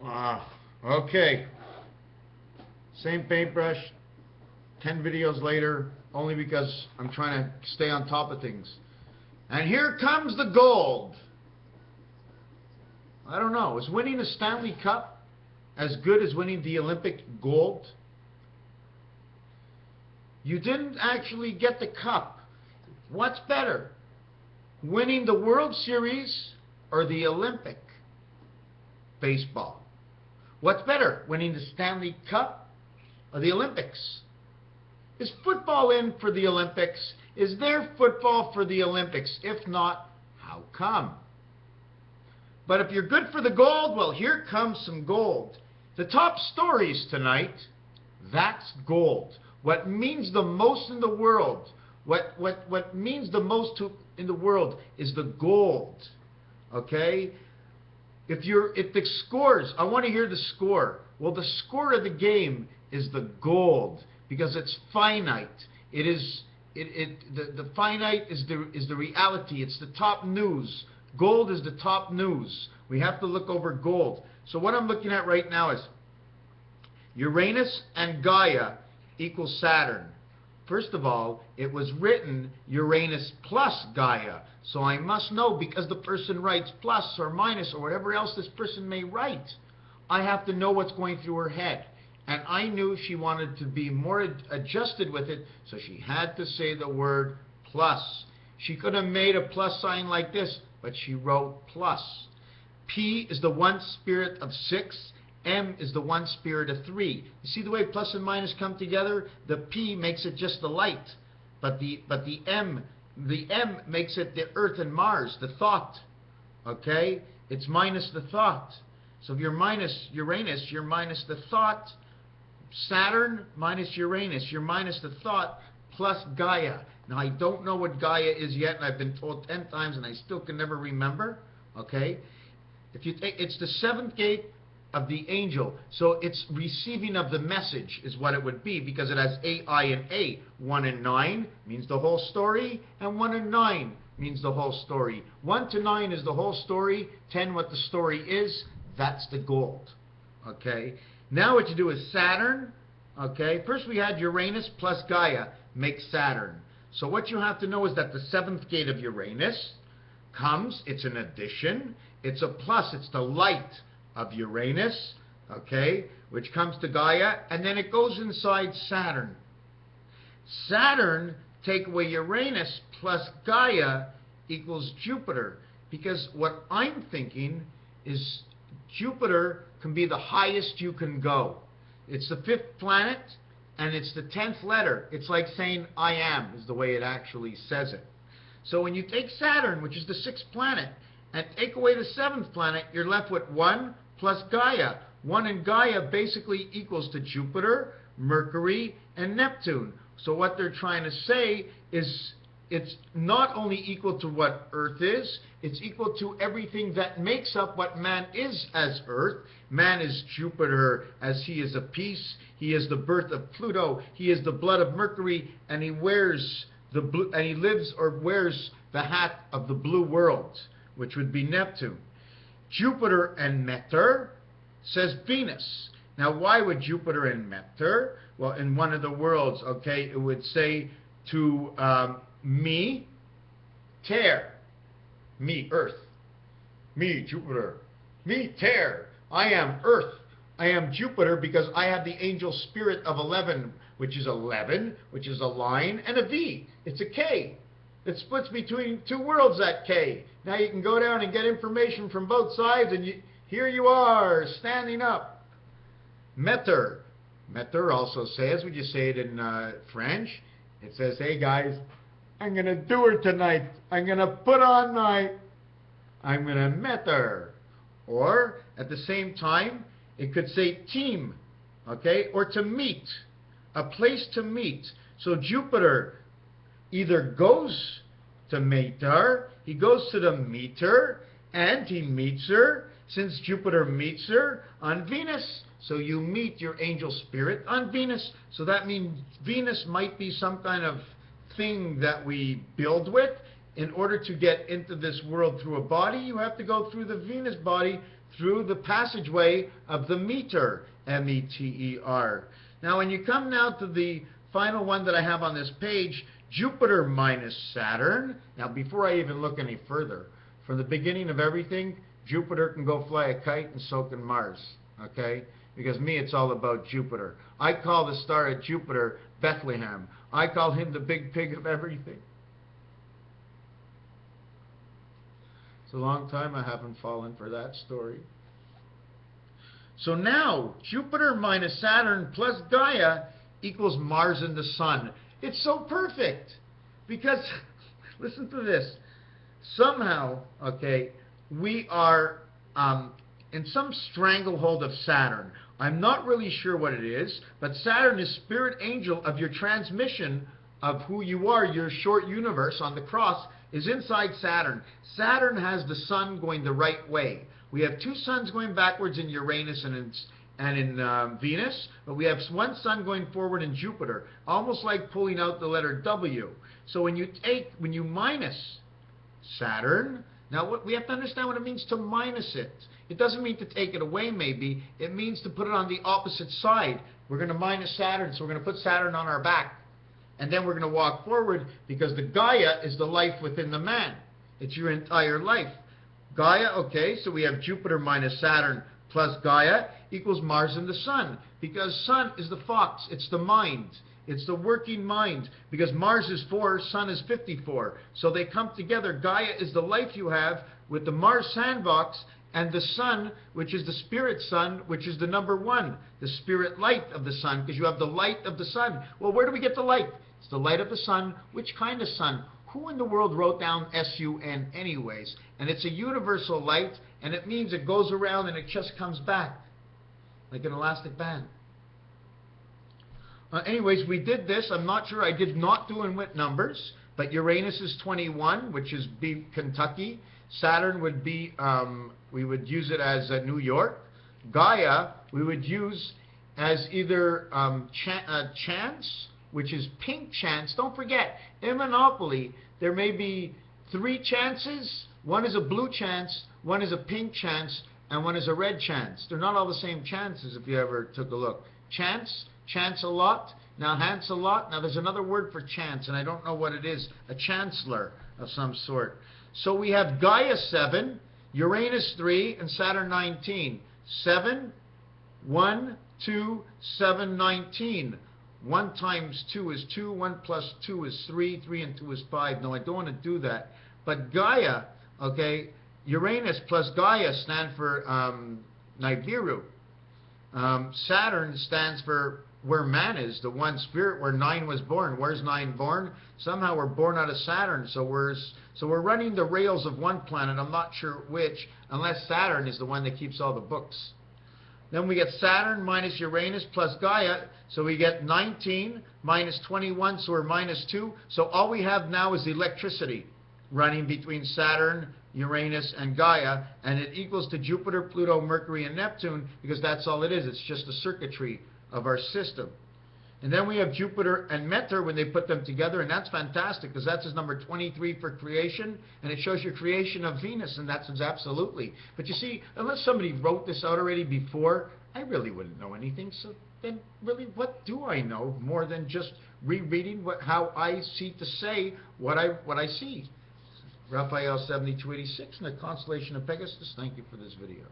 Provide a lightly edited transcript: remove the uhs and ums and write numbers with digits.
Ah, okay. Same paintbrush, 10 videos later, only because I'm trying to stay on top of things. And here comes the gold. I don't know. Is winning the Stanley Cup as good as winning the Olympic gold? You didn't actually get the cup. What's better? Winning the World Series or the Olympic baseball? What's better? Winning the Stanley Cup or the Olympics? Is football in for the Olympics? Is there football for the Olympics? If not, how come? But if you're good for the gold, well, here comes some gold. The top stories tonight, that's gold. What means the most in the world, what means the most in the world is the gold. Okay? If the scores, I want to hear the score. Well, the score of the game is the gold because it's finite. It is the finite is the reality. It's the top news. Gold is the top news. We have to look over gold. So what I'm looking at right now is Uranus and Gaia equals Saturn. First of all, it was written Uranus plus Gaia. So I must know, because the person writes plus or minus or whatever else this person may write, I have to know what's going through her head. And I knew she wanted to be more adjusted with it, so she had to say the word plus. She could have made a plus sign like this, but she wrote plus. P is the one spirit of 6. M is the one spirit of 3. You see the way plus and minus come together? The P makes it just the light, but the M makes it the Earth and Mars, the thought. Okay? It's minus the thought. So if you're minus Uranus, you're minus the thought. Saturn minus Uranus, you're minus the thought plus Gaia. Now I don't know what Gaia is yet, and I've been told 10 times, and I still can never remember. Okay? If you take, it's the 7th gate of the angel, so it's receiving of the message is what it would be, because it has A, I, and A. 1 and 9 means the whole story, and 1 and 9 means the whole story. 1 to 9 is the whole story. 10 what the story is. That's the gold. Okay. Now what you do is Saturn. Okay. First we had Uranus plus Gaia makes Saturn. So what you have to know is that the 7th gate of Uranus comes. It's an addition. It's a plus. It's the light of Uranus, okay, which comes to Gaia, and then it goes inside Saturn. Saturn, take away Uranus plus Gaia equals Jupiter, because what I'm thinking is Jupiter can be the highest you can go. It's the 5th planet, and it's the 10th letter. It's like saying I am, is the way it actually says it. So when you take Saturn, which is the 6th planet, and take away the 7th planet, you're left with 1 plus Gaia. 1 in Gaia basically equals to Jupiter, Mercury, and Neptune. So what they're trying to say is it's not only equal to what Earth is, it's equal to everything that makes up what man is as Earth. Man is Jupiter, as he is a peace. He is the birth of Pluto. He is the blood of Mercury, and he wears the blue, and he lives or wears the hat of the blue world, which would be Neptune. Jupiter and Meter says Venus. Now, why would Jupiter and Meter? Well, in one of the worlds, okay, it would say to me, Terre, me, Earth, me, Jupiter, me, Terre, I am Earth, I am Jupiter, because I have the angel spirit of 11, which is 11, which is a line, and a V. It's a K. It splits between 2 worlds, that K. Now you can go down and get information from both sides, and here you are, standing up. Meter. Meter also says, would you say it in French? It says, hey guys, I'm going to do her tonight. I'm going to put on my, I'm going to meter. Or, at the same time, it could say team, okay, or to meet, a place to meet. So Jupiter either goes to Meter, he goes to the meter, and he meets her, since Jupiter meets her on Venus. So you meet your angel spirit on Venus. So that means Venus might be some kind of thing that we build with. In order to get into this world through a body, you have to go through the Venus body, through the passageway of the meter, M-E-T-E-R. Now, when you come now to the final one that I have on this page, Jupiter minus Saturn. Now, before I even look any further, from the beginning of everything, Jupiter can go fly a kite, and so can Mars, okay? Because me, it's all about Jupiter. I call the star of Jupiter Bethlehem. I call him the big pig of everything. It's a long time I haven't fallen for that story. So now, Jupiter minus Saturn plus Gaia equals Mars and the Sun. It's so perfect. Because, listen to this. Somehow, okay, we are in some stranglehold of Saturn. I'm not really sure what it is, but Saturn is spirit angel of your transmission of who you are. Your short universe on the cross is inside Saturn. Saturn has the sun going the right way. We have two suns going backwards in Uranus and in Venus, but we have one sun going forward in Jupiter, almost like pulling out the letter W. So when you minus Saturn, now we have to understand what it means to minus it. It doesn't mean to take it away, maybe. It means to put it on the opposite side. We're going to minus Saturn, so we're going to put Saturn on our back. And then we're going to walk forward, because the Gaia is the life within the man. It's your entire life. Gaia, okay, so we have Jupiter minus Saturn plus Gaia equals Mars and the Sun. Because Sun is the fox, it's the mind. It's the working mind. Because Mars is 4, Sun is 54. So they come together. Gaia is the life you have with the Mars sandbox, and the Sun, which is the spirit sun, which is the number 1, the spirit light of the sun, because you have the light of the sun. Well, where do we get the light? It's the light of the sun. Which kind of sun? Who in the world wrote down S-U-N anyways? And it's a universal light, and it means it goes around and it just comes back, like an elastic band. Anyways, we did this. I'm not sure. I did not do in with numbers, but Uranus is 21, which is Kentucky. Saturn would be, we would use it as New York. Gaia, we would use as either chance, which is pink chance. Don't forget, in Monopoly, there may be 3 chances. One is a blue chance, one is a pink chance, and one is a red chance. They're not all the same chances if you ever took a look. Chance, chance-a-lot, now chance-a-lot. Now there's another word for chance, and I don't know what it is. A chancellor of some sort. So we have Gaia 7, Uranus 3, and Saturn 19. 7, 1, 2, 7, 19. 1 times 2 is 2, 1 plus 2 is 3, 3 and 2 is 5. No, I don't want to do that. But Gaia, okay, Uranus plus Gaia stand for Nibiru. Saturn stands for where man is, the one spirit where 9 was born. Where's 9 born? Somehow we're born out of Saturn, so we're running the rails of one planet. I'm not sure which, unless Saturn is the one that keeps all the books. Then we get Saturn minus Uranus plus Gaia, so we get 19 minus 21, so we're minus 2. So all we have now is electricity running between Saturn, Uranus, and Gaia, and it equals to Jupiter, Pluto, Mercury, and Neptune, because that's all it is. It's just the circuitry of our system. And then we have Jupiter and Meter when they put them together, and that's fantastic, because that's his number 23 for creation, and it shows your creation of Venus, and that's absolutely. But you see, unless somebody wrote this out already before, I really wouldn't know anything. So then really, what do I know more than just rereading how I see to say what I see? Raphael 7286 in the constellation of Pegasus. Thank you for this video.